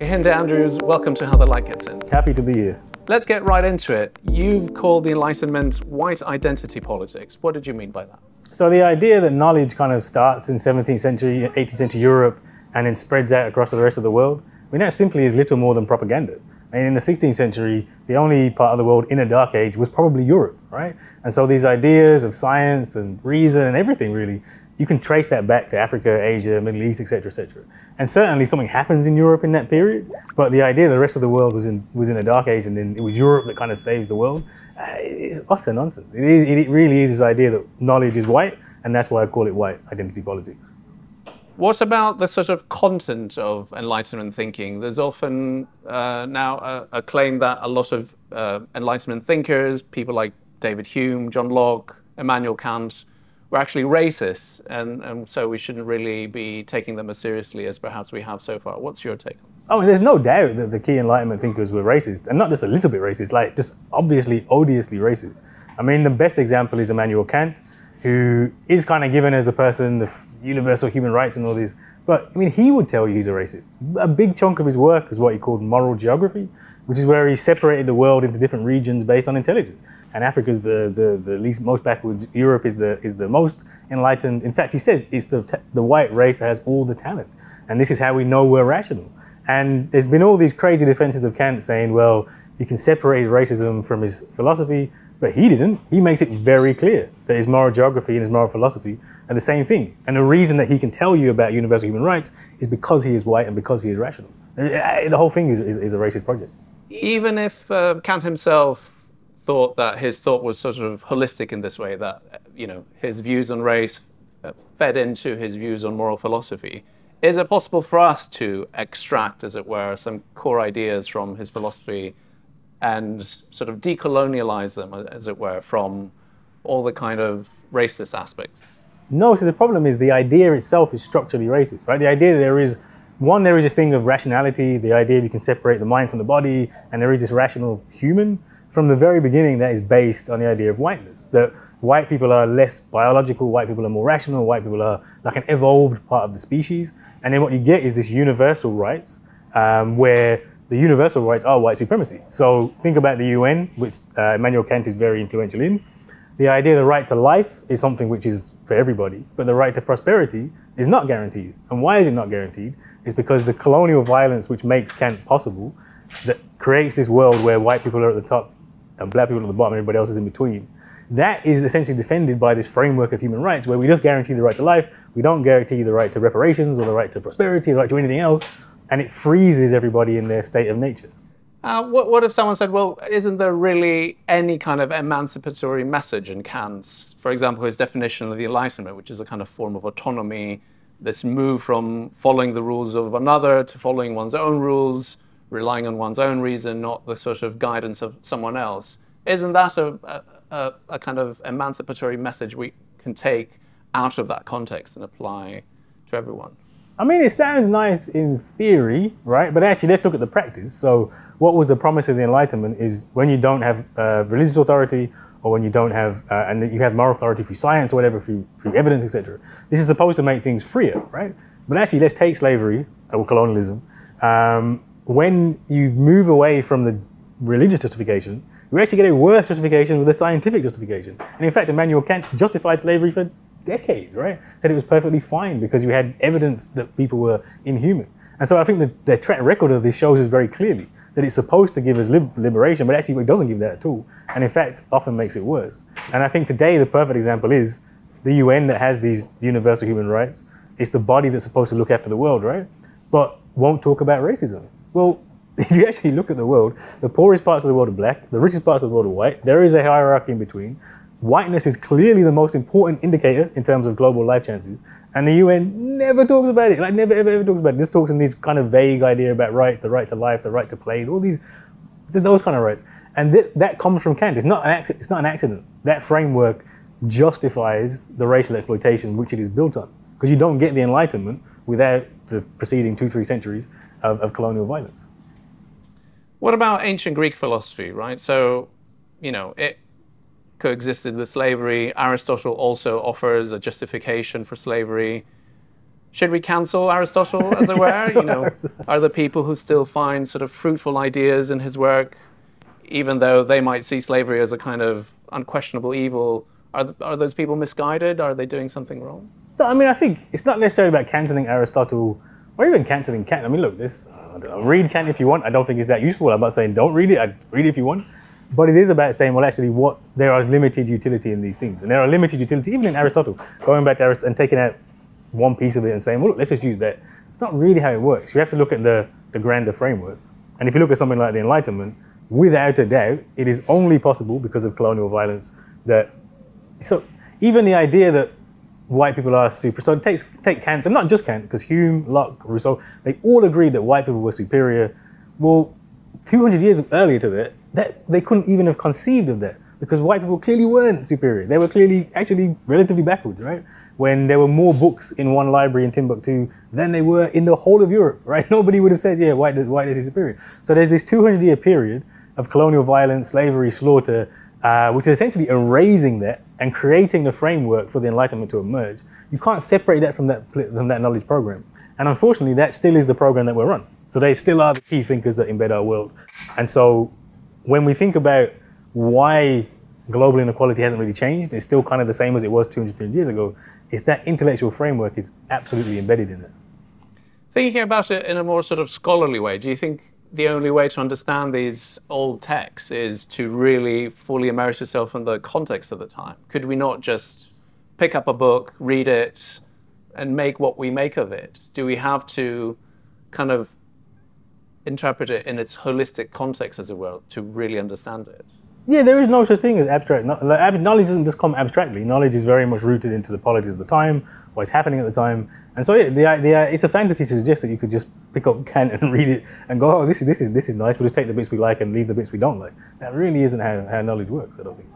Kehinde Andrews, welcome to How the Light Gets In. Happy to be here. Let's get right into it. You've called the Enlightenment white identity politics. What did you mean by that? So the idea that knowledge kind of starts in 17th century, 18th century Europe and then spreads out across the rest of the world, I mean, that simply is little more than propaganda. I mean, in the 16th century, the only part of the world in a dark age was probably Europe, right? And so these ideas of science and reason and everything really, you can trace that back to Africa, Asia, Middle East, etc., etc. And certainly something happens in Europe in that period, but the idea the rest of the world was in a dark age and then it was Europe that kind of saves the world, is utter nonsense. It really is this idea that knowledge is white, and that's why I call it white identity politics. What about the sort of content of Enlightenment thinking? There's often now a claim that a lot of Enlightenment thinkers, people like David Hume, John Locke, Immanuel Kant, were actually racist, and so we shouldn't really be taking them as seriously as perhaps we have so far. What's your take on this? Oh, there's no doubt that the key Enlightenment thinkers were racist, and not just a little bit racist, like just obviously, odiously racist. I mean, the best example is Immanuel Kant, who is kind of given as the person of universal human rights and all this, but I mean, he would tell you he's a racist. A big chunk of his work is what he called moral geography, which is where he separated the world into different regions based on intelligence. And Africa's the least, most backward. Europe is the most enlightened. In fact, he says it's the white race that has all the talent, and this is how we know we're rational. And there's been all these crazy defenses of Kant saying, well, you can separate racism from his philosophy, but he didn't. He makes it very clear that his moral geography and his moral philosophy are the same thing. And the reason that he can tell you about universal human rights is because he is white and because he is rational. The whole thing is a racist project. Even if Kant himself thought that his thought was sort of holistic in this way, that his views on race fed into his views on moral philosophy, is it possible for us to extract, as it were, some core ideas from his philosophy and sort of decolonialize them, as it were, from all the kind of racist aspects? No, so the problem is the idea itself is structurally racist, right? The idea there is this thing of rationality, the idea you can separate the mind from the body, and there is this rational human. From the very beginning, that is based on the idea of whiteness, that white people are less biological, white people are more rational, white people are like an evolved part of the species. And then what you get is this universal rights, where the universal rights are white supremacy. So think about the UN, which Immanuel Kant is very influential in. The idea of the right to life is something which is for everybody, but the right to prosperity is not guaranteed. And why is it not guaranteed? It's because the colonial violence which makes Kant possible, that creates this world where white people are at the top and black people at the bottom, and everybody else is in between. That is essentially defended by this framework of human rights, where we just guarantee the right to life, we don't guarantee the right to reparations or the right to prosperity, the right to anything else, and it freezes everybody in their state of nature. What if someone said, well, isn't there really any kind of emancipatory message in Kant's, for example, his definition of the Enlightenment, which is a kind of form of autonomy, this move from following the rules of another to following one's own rules, relying on one's own reason, not the sort of guidance of someone else? Isn't that a kind of emancipatory message we can take out of that context and apply to everyone? I mean, it sounds nice in theory, right? But actually, let's look at the practice. So what was the promise of the Enlightenment is when you don't have religious authority, or when you don't have, and you have moral authority through science or whatever, through evidence, etc. This is supposed to make things freer, right? But actually, let's take slavery or colonialism. When you move away from the religious justification, you actually get a worse justification with a scientific justification. And in fact, Immanuel Kant justified slavery for decades, right? Said it was perfectly fine because you had evidence that people were inhuman. And so I think the track record of this shows us very clearly that it's supposed to give us liberation, but actually it doesn't give that at all. And in fact, often makes it worse. And I think today the perfect example is the UN that has these universal human rights. It's the body that's supposed to look after the world, right? But won't talk about racism. Well, if you actually look at the world, the poorest parts of the world are black, the richest parts of the world are white. There is a hierarchy in between. Whiteness is clearly the most important indicator in terms of global life chances. And the UN never talks about it, like never, ever talks about it. Just talks in these kind of vague idea about rights, the right to life, the right to play, all those kind of rights. And that comes from Kant. It's not an accident. That framework justifies the racial exploitation which it is built on. Because you don't get the Enlightenment without the preceding 2-3 centuries of colonial violence. What about ancient Greek philosophy, right? So, it coexisted with slavery. Aristotle also offers a justification for slavery. Should we cancel Aristotle, as it were? You know, are there people who still find sort of fruitful ideas in his work, even though they might see slavery as a kind of unquestionable evil? Are those people misguided? Are they doing something wrong? So, I mean, I think it's not necessarily about cancelling Aristotle or even cancelling Kant. I mean, look, I don't know, read Kant if you want. I don't think it's that useful. I'm not saying don't read it. I'd read it if you want. But it is about saying, well, actually, there are limited utility in these things. And there are limited utility, even in Aristotle. Going back to Aristotle and taking out one piece of it and saying, well, look, let's just use that. It's not really how it works. You have to look at the grander framework. And if you look at something like the Enlightenment, without a doubt, it is only possible because of colonial violence so even the idea that white people are super, so take Kant, and not just Kant, because Hume, Locke, Rousseau, they all agreed that white people were superior. Well, 200 years earlier to that they couldn't even have conceived of that, because white people clearly weren't superior. They were clearly actually relatively backwards, right? When there were more books in one library in Timbuktu than they were in the whole of Europe, right? Nobody would have said, yeah, white is superior. So there's this 200-year period of colonial violence, slavery, slaughter, which is essentially erasing that and creating the framework for the Enlightenment to emerge. You can't separate that from that knowledge program. And unfortunately, that still is the program that we're on. So they still are the key thinkers that embed our world. And so when we think about why global inequality hasn't really changed, it's still kind of the same as it was 200 years ago, it's that intellectual framework is absolutely embedded in it. Thinking about it in a more sort of scholarly way, do you think the only way to understand these old texts is to really fully immerse yourself in the context of the time? Could we not just pick up a book, read it, and make what we make of it? Do we have to kind of interpret it in its holistic context, as it were, to really understand it? Yeah, there is no such thing as abstract. Knowledge doesn't just come abstractly. Knowledge is very much rooted into the politics of the time, what's happening at the time. And so yeah, it's a fantasy to suggest that you could just pick up Kant and read it and go, oh, this is nice, we'll just take the bits we like and leave the bits we don't like. That really isn't how knowledge works, I don't think.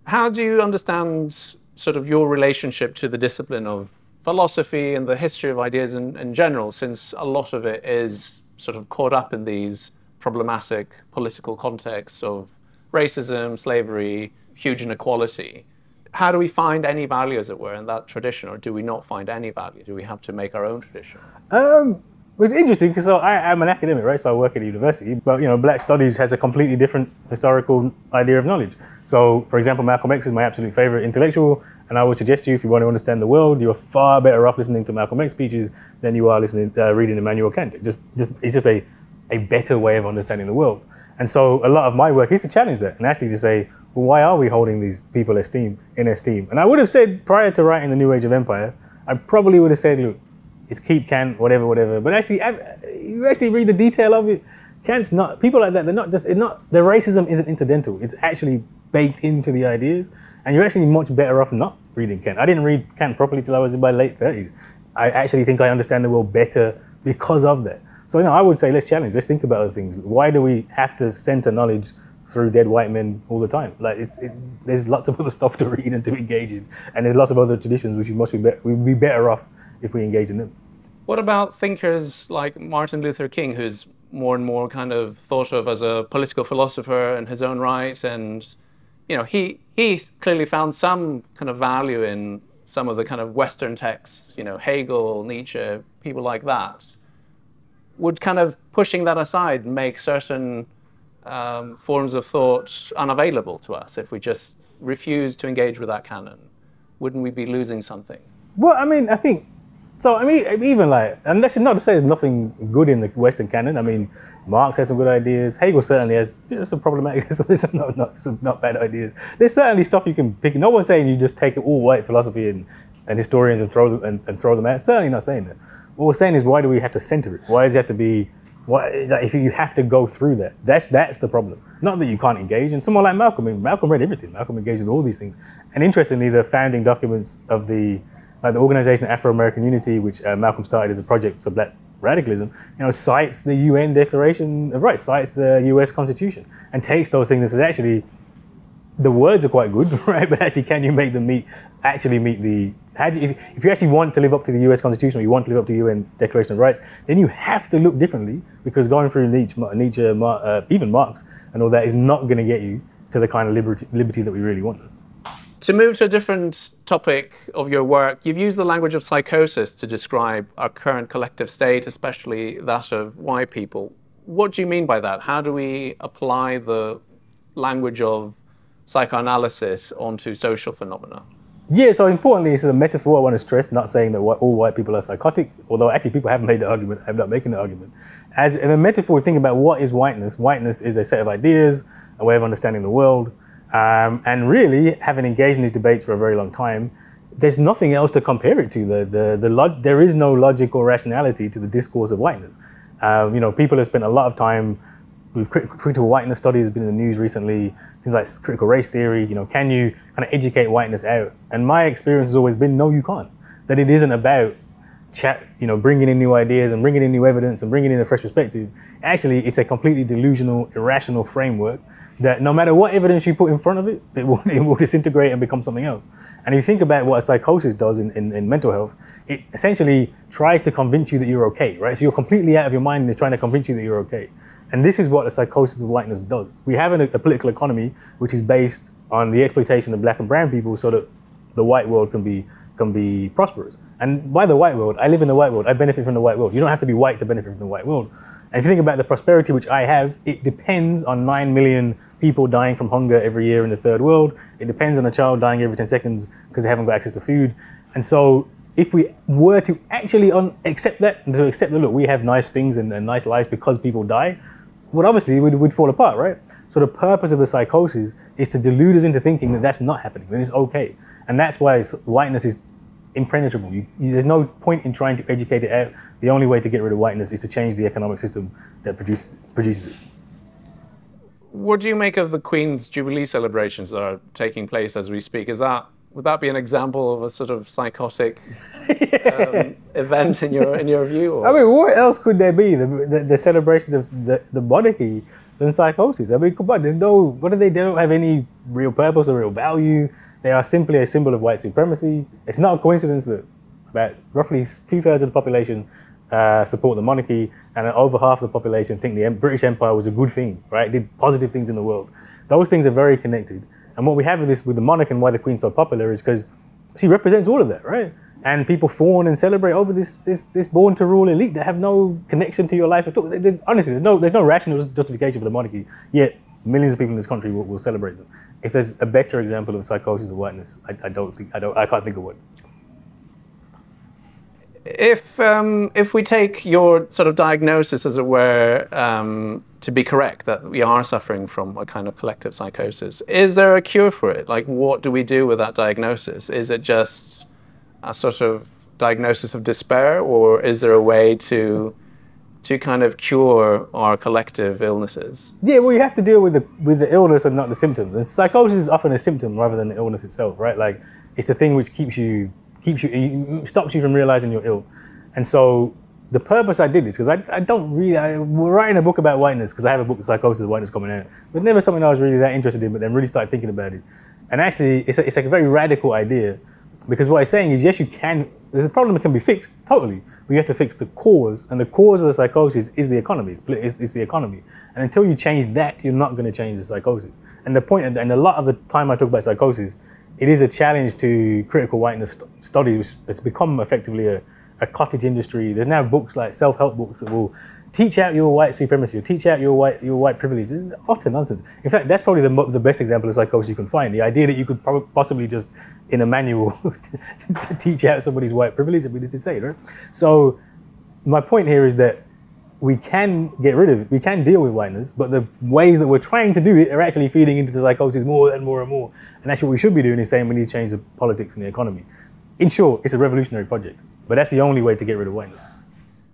How do you understand sort of your relationship to the discipline of philosophy and the history of ideas in general, since a lot of it is sort of caught up in these problematic political contexts of racism, slavery, huge inequality? How do we find any value, as it were, in that tradition, or do we not find any value? Do we have to make our own tradition? It's interesting because I'm an academic, right? So I work at a university, but Black Studies has a completely different historical idea of knowledge. So, for example, Malcolm X is my absolute favorite intellectual, and I would suggest to you, if you want to understand the world, you're far better off listening to Malcolm X speeches than you are reading Immanuel Kant. It's just a better way of understanding the world. And so a lot of my work is to challenge that and actually to say, well, why are we holding these people in esteem? And I would have said, prior to writing The New Age of Empire, I probably would have said, look, it's keep Kant, whatever. But actually, you actually read the detail of it. Kant's not, people like that, the racism isn't incidental. It's actually baked into the ideas. And you're actually much better off not reading Kant. I didn't read Kant properly till I was in my late 30s. I actually think I understand the world better because of that. So I would say let's challenge, let's think about other things. Why do we have to center knowledge through dead white men all the time? Like there's lots of other stuff to read and to engage in, and there's lots of other traditions which we'd be better off if we engage in them. What about thinkers like Martin Luther King, who's more and more kind of thought of as a political philosopher in his own right, and he clearly found some kind of value in some of the kind of Western texts, Hegel, Nietzsche, people like that. Would kind of pushing that aside make certain forms of thought unavailable to us if we just refuse to engage with that canon? Wouldn't we be losing something? Well, I mean, even like, and that's not to say there's nothing good in the Western canon. I mean, Marx has some good ideas. Hegel certainly has some problematic, there's some not bad ideas. There's certainly stuff you can pick. No one's saying you just take all white philosophy and historians and throw them out. Certainly not saying that. What we're saying is, why do we have to center it? Why does it have to be? If you have to go through that, that's the problem. Not that you can't engage. And someone like Malcolm, Malcolm read everything. Malcolm engaged with all these things. And interestingly, the founding documents of the Organization of Afro-American Unity, which Malcolm started as a project for Black radicalism, cites the UN Declaration of Rights, cites the US Constitution, and takes those things and says, actually, the words are quite good, right? But actually, can you make them meet the? If you actually want to live up to the U.S. Constitution, or you want to live up to the UN Declaration of Rights, then you have to look differently, because going through Nietzsche, even Marx, and all that is not going to get you to the kind of liberty that we really want. To move to a different topic of your work, you've used the language of psychosis to describe our current collective state, especially that of white people. What do you mean by that? How do we apply the language of psychoanalysis onto social phenomena? Yeah, so importantly, it's a metaphor I want to stress, not saying that all white people are psychotic, although actually people have made the argument, I'm not making the argument. As in a metaphor, think about what is whiteness. Whiteness is a set of ideas, a way of understanding the world, and really, having engaged in these debates for a very long time, there's nothing else to compare it to. There is no logic or rationality to the discourse of whiteness. People have spent a lot of time with critical whiteness studies, has been in the news recently, things like critical race theory. Can you kind of educate whiteness out? And my experience has always been, no, you can't. That it isn't about bringing in new ideas and bringing in new evidence and bringing in a fresh perspective. Actually, it's a completely delusional, irrational framework that no matter what evidence you put in front of it, it will disintegrate and become something else. And if you think about what a psychosis does in mental health, it essentially tries to convince you that you're okay, right? So you're completely out of your mind and it's trying to convince you that you're okay. And this is what the psychosis of whiteness does. We have a political economy which is based on the exploitation of black and brown people so that the white world can be prosperous. And by the white world, I live in the white world, I benefit from the white world. You don't have to be white to benefit from the white world. And if you think about the prosperity which I have, it depends on 9 million people dying from hunger every year in the third world. It depends on a child dying every 10 seconds because they haven't got access to food. And so if we were to actually accept that, and to accept that, look, we have nice things and nice lives because people die, well, obviously we'd fall apart, right? So the purpose of the psychosis is to delude us into thinking that that's not happening, that it's okay. And that's why whiteness is impenetrable. There's no point in trying to educate it out. The only way to get rid of whiteness is to change the economic system that produces it. What do you make of the Queen's Jubilee celebrations that are taking place as we speak? Would that be an example of a sort of psychotic event in your view? Or? I mean, what else could there be? The celebrations of the monarchy than psychosis? I mean, come on, they don't have any real purpose or real value. They are simply a symbol of white supremacy. It's not a coincidence that about roughly 2/3 of the population support the monarchy, and over half the population think the British Empire was a good thing, right? It did positive things in the world. Those things are very connected. And what we have with the monarch and why the Queen's so popular is because she represents all of that, right? And people fawn and celebrate over this born to rule elite that have no connection to your life at all. Honestly, there's no rational justification for the monarchy, yet millions of people in this country will celebrate them. If there's a better example of psychosis of whiteness, I can't think of one. If we take your sort of diagnosis, as it were, to be correct, that we are suffering from a kind of collective psychosis, is there a cure for it? Like, what do we do with that diagnosis? Is it just a sort of diagnosis of despair, or is there a way to kind of cure our collective illnesses? Yeah, well, you have to deal with the illness and not the symptoms. And psychosis is often a symptom rather than the illness itself, right? Like, it's the thing which stops you from realizing you're ill. And so the purpose I did this, because we're writing a book about whiteness, because I have a book, Psychosis of Whiteness, coming out, but never something I was really that interested in, but then really started thinking about it. And actually, it's like a very radical idea, because what I'm saying is, yes, there's a problem that can be fixed, totally, but you have to fix the cause, and the cause of the psychosis is the economy, it's the economy. And until you change that, you're not going to change the psychosis. And the point, and a lot of the time I talk about psychosis, it is a challenge to critical whiteness studies, which has become effectively a cottage industry. There's now books like self-help books that will teach out your white supremacy, or teach out your white privilege. It's utter nonsense. In fact, that's probably the best example of psychosis you can find. The idea that you could possibly just, in a manual, teach out somebody's white privilege, I mean, it's insane, right? So my point here is that we can get rid of it, we can deal with whiteness, but the ways that we're trying to do it are actually feeding into the psychosis more and more and more. And that's what we should be doing, is saying we need to change the politics and the economy. In short, it's a revolutionary project, but that's the only way to get rid of whiteness.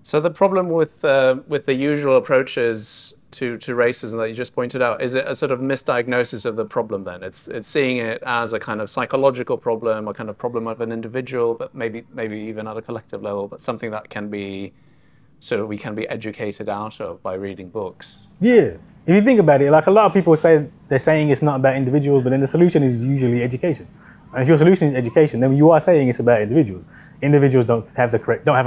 So the problem with the usual approaches to racism that you just pointed out, is it a sort of misdiagnosis of the problem then? It's seeing it as a kind of psychological problem, a kind of problem of an individual, but maybe even at a collective level, but something that can be we can be educated out of by reading books. Yeah. If you think about it, like, a lot of people say, they're saying it's not about individuals, but then the solution is usually education. And if your solution is education, then you are saying it's about individuals. Individuals don't have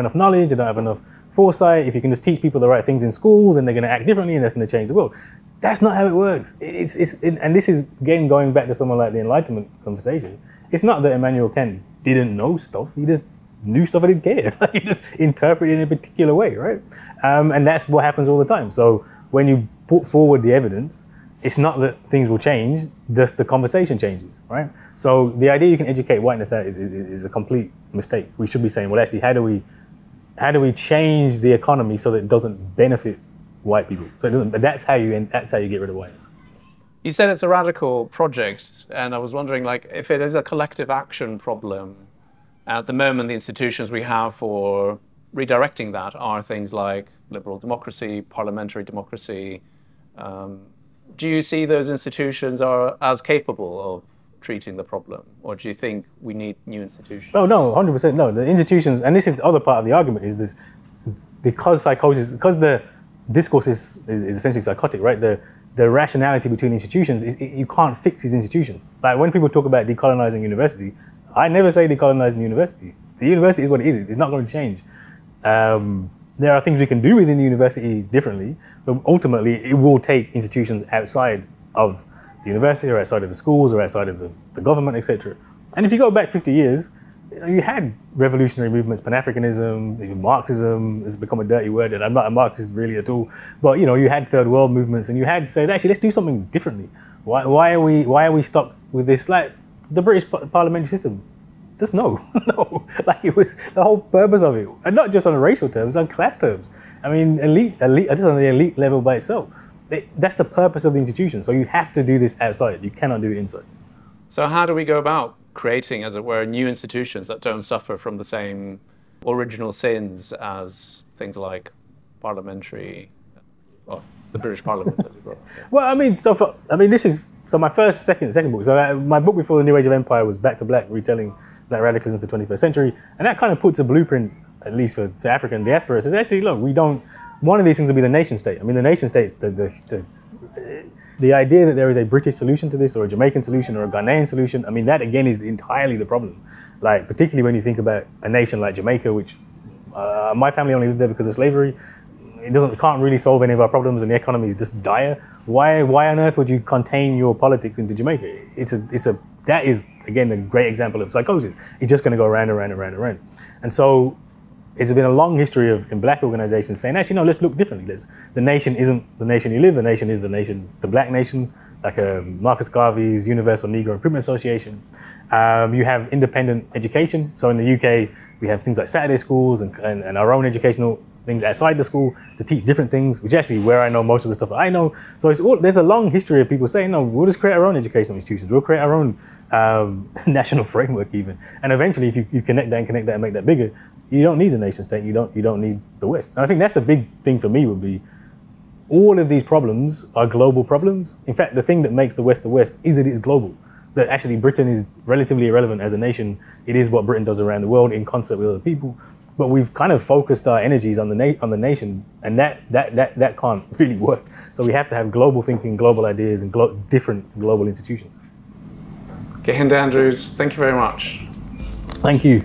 enough knowledge, they don't have enough foresight. If you can just teach people the right things in schools, then they're going to act differently and that's going to change the world. That's not how it works. And this is, again, going back to someone like the Enlightenment conversation. It's not that Immanuel Kant didn't know stuff. He just knew stuff and didn't care. He just interpreted it in a particular way, right? And that's what happens all the time. So when you put forward the evidence, it's not that things will change, just the conversation changes, right? So the idea you can educate whiteness out is a complete mistake. We should be saying, well, actually, how do we change the economy so that it doesn't benefit white people? So it doesn't. But that's how you get rid of whiteness. You said it's a radical project, and I was wondering, like, if it is a collective action problem. At the moment, the institutions we have for redirecting that are things like liberal democracy, parliamentary democracy. Do you see those institutions are as capable of treating the problem, or do you think we need new institutions? Oh no, 100% no. The institutions, and this is the other part of the argument, is this because the discourse is essentially psychotic, right? The rationality between institutions you can't fix these institutions. Like when people talk about decolonizing university, I never say decolonizing university. The university is what it is. It's not going to change. There are things we can do within the university differently, but ultimately it will take institutions outside of the university or outside of the schools or outside of the government, etc. And if you go back 50 years, you had revolutionary movements, Pan-Africanism, even Marxism has become a dirty word, and I'm not a Marxist really at all. But you had third world movements, and you had said, actually, let's do something differently. Why are we stuck with this, like the British parliamentary system? Just no. Like it was the whole purpose of it, and not just on racial terms, on class terms. I mean, elite, just on the elite level by itself. That's the purpose of the institution. So you have to do this outside. You cannot do it inside. So how do we go about creating, as it were, new institutions that don't suffer from the same original sins as things like parliamentary, well, the British Parliament, as it were? Well, I mean, so my second book. So my book before the New Age of Empire was Back to Black, retelling Black radicalism for the 21st century, and that kind of puts a blueprint, at least for the African diaspora. Says actually, look, one of these things will be the nation state. I mean, the nation state's the idea that there is a British solution to this, or a Jamaican solution, or a Ghanaian solution. I mean, that again is entirely the problem. Like, particularly when you think about a nation like Jamaica, which my family only lived there because of slavery. It can't really solve any of our problems, and the economy is just dire. Why on earth would you contain your politics into Jamaica? That is again a great example of psychosis. It's just going to go around and around and around and around. And so it's been a long history in black organizations saying, actually, no, let's look differently. The nation isn't the nation you live. The nation is the black nation, like Marcus Garvey's Universal Negro Improvement Association. You have independent education. So in the UK, we have things like Saturday schools and our own educational things outside the school to teach different things, which actually where I know most of the stuff that I know. So there's a long history of people saying, no, we'll just create our own educational institutions. We'll create our own national framework even. And eventually, if you connect that and make that bigger, you don't need the nation state. You don't need the West. And I think that's the big thing for me would be all of these problems are global problems. In fact, the thing that makes the West is that it's global. That actually Britain is relatively irrelevant as a nation. It is what Britain does around the world in concert with other people. But we've kind of focused our energies on the nation, and that can't really work. So we have to have global thinking, global ideas, and different global institutions. Kehinde Andrews, thank you very much. Thank you.